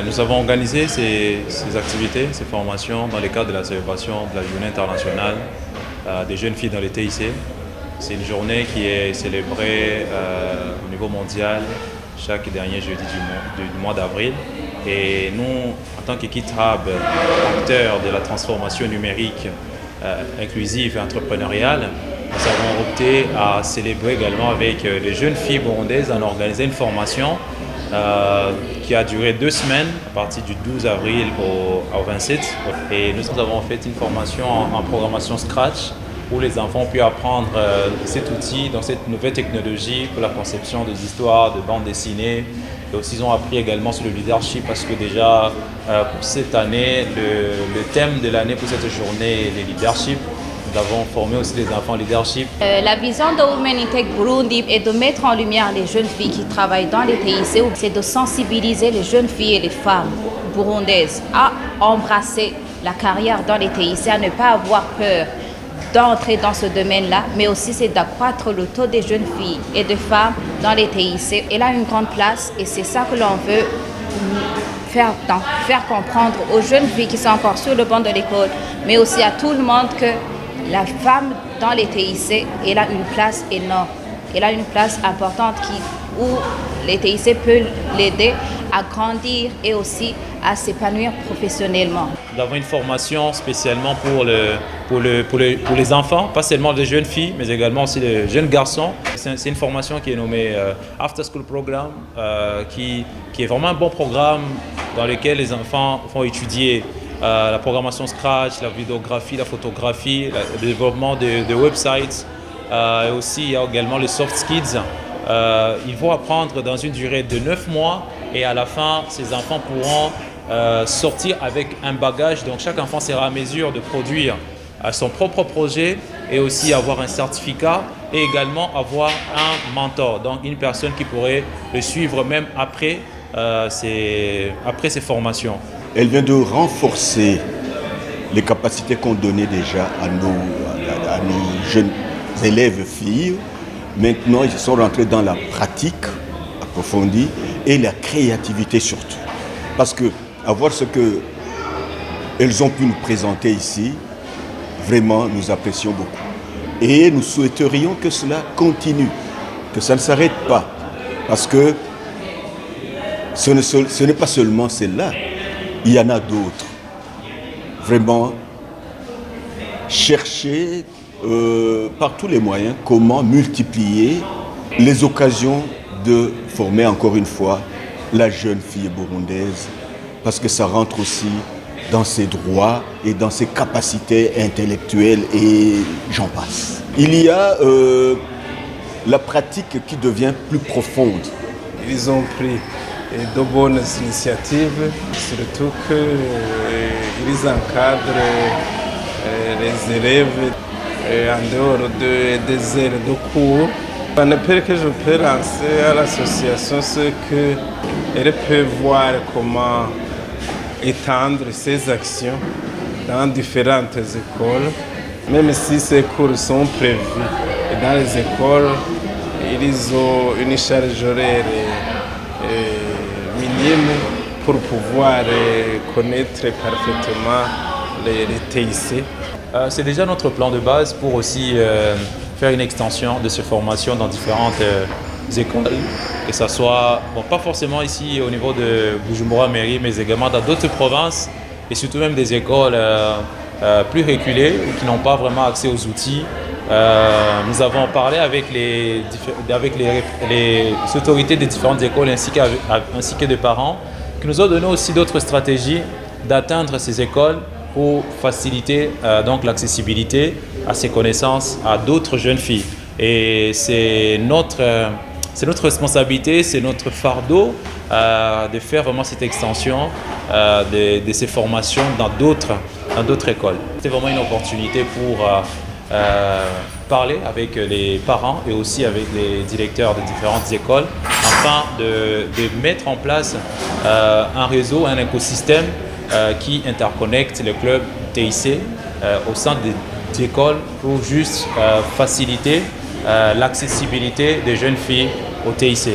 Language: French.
Nous avons organisé ces activités, ces formations dans le cadre de la célébration de la Journée internationale des jeunes filles dans les TIC. C'est une journée qui est célébrée au niveau mondial chaque dernier jeudi du mois d'avril. Et nous, en tant qu'équipe RAB, acteurs de la transformation numérique inclusive et entrepreneuriale, nous avons opté à célébrer également avec les jeunes filles burundaises en organisant une formation qui a duré 2 semaines à partir du 12 avril au 27. Et nous avons fait une formation en programmation Scratch où les enfants ont pu apprendre cet outil, dans cette nouvelle technologie pour la conception des histoires, de bandes dessinées. Et aussi ils ont appris également sur le leadership parce que déjà pour cette année, le thème de l'année pour cette journée est le leadership. Nous avons formé aussi les enfants leadership. La vision de Women in Tech Burundi est de mettre en lumière les jeunes filles qui travaillent dans les TIC. C'est de sensibiliser les jeunes filles et les femmes burundaises à embrasser la carrière dans les TIC, à ne pas avoir peur d'entrer dans ce domaine-là, mais aussi c'est d'accroître le taux des jeunes filles et de femmes dans les TIC. Elle a une grande place et c'est ça que l'on veut faire comprendre aux jeunes filles qui sont encore sur le banc de l'école, mais aussi à tout le monde que la femme dans les TIC, elle a une place énorme. Elle a une place importante où les TIC peuvent l'aider à grandir et aussi à s'épanouir professionnellement. Nous avons une formation spécialement pour les enfants, pas seulement les jeunes filles, mais également aussi les jeunes garçons. C'est une formation qui est nommée After School Program, qui est vraiment un bon programme dans lequel les enfants vont étudier la programmation Scratch, la vidéographie, la photographie, le développement de websites. Et aussi, il y a également les soft skills. Ils vont apprendre dans une durée de 9 mois et à la fin, ces enfants pourront sortir avec un bagage. Donc chaque enfant sera à mesure de produire son propre projet et aussi avoir un certificat et également avoir un mentor, donc une personne qui pourrait le suivre même après ces formations. Elle vient de renforcer les capacités qu'on donnait déjà à nos jeunes élèves filles. Maintenant, ils sont rentrés dans la pratique approfondie et la créativité surtout. Parce que, à voir ce qu'elles ont pu nous présenter ici, vraiment, nous apprécions beaucoup. Et nous souhaiterions que cela continue, que ça ne s'arrête pas. Parce que ce n'est pas seulement celle-là, il y en a d'autres. Vraiment, chercher par tous les moyens comment multiplier les occasions de former encore une fois la jeune fille burundaise, parce que ça rentre aussi dans ses droits et dans ses capacités intellectuelles et j'en passe. Il y a la pratique qui devient plus profonde. Ils ont pris de bonnes initiatives, surtout qu'ils encadrent les élèves en dehors des heures de cours. Un appel que je peux lancer à l'association, c'est qu'elle peut voir comment étendre ses actions dans différentes écoles, même si ces cours sont prévus. Et dans les écoles, ils ont une charge horaire minime pour pouvoir connaître parfaitement les TIC. C'est déjà notre plan de base pour aussi faire une extension de ces formations dans différentes écoles, que ce soit, pas forcément ici au niveau de Bujumbura Mairie, mais également dans d'autres provinces et surtout même des écoles plus reculées qui n'ont pas vraiment accès aux outils. Nous avons parlé avec les autorités des différentes écoles ainsi que des parents qui nous ont donné aussi d'autres stratégies d'atteindre ces écoles pour faciliter donc l'accessibilité à ces connaissances à d'autres jeunes filles. Et c'est notre responsabilité, c'est notre fardeau de faire vraiment cette extension de ces formations dans d'autres écoles. C'est vraiment une opportunité pour parler avec les parents et aussi avec les directeurs de différentes écoles afin de mettre en place un réseau, un écosystème qui interconnecte les clubs TIC au sein des écoles pour juste faciliter l'accessibilité des jeunes filles au TIC.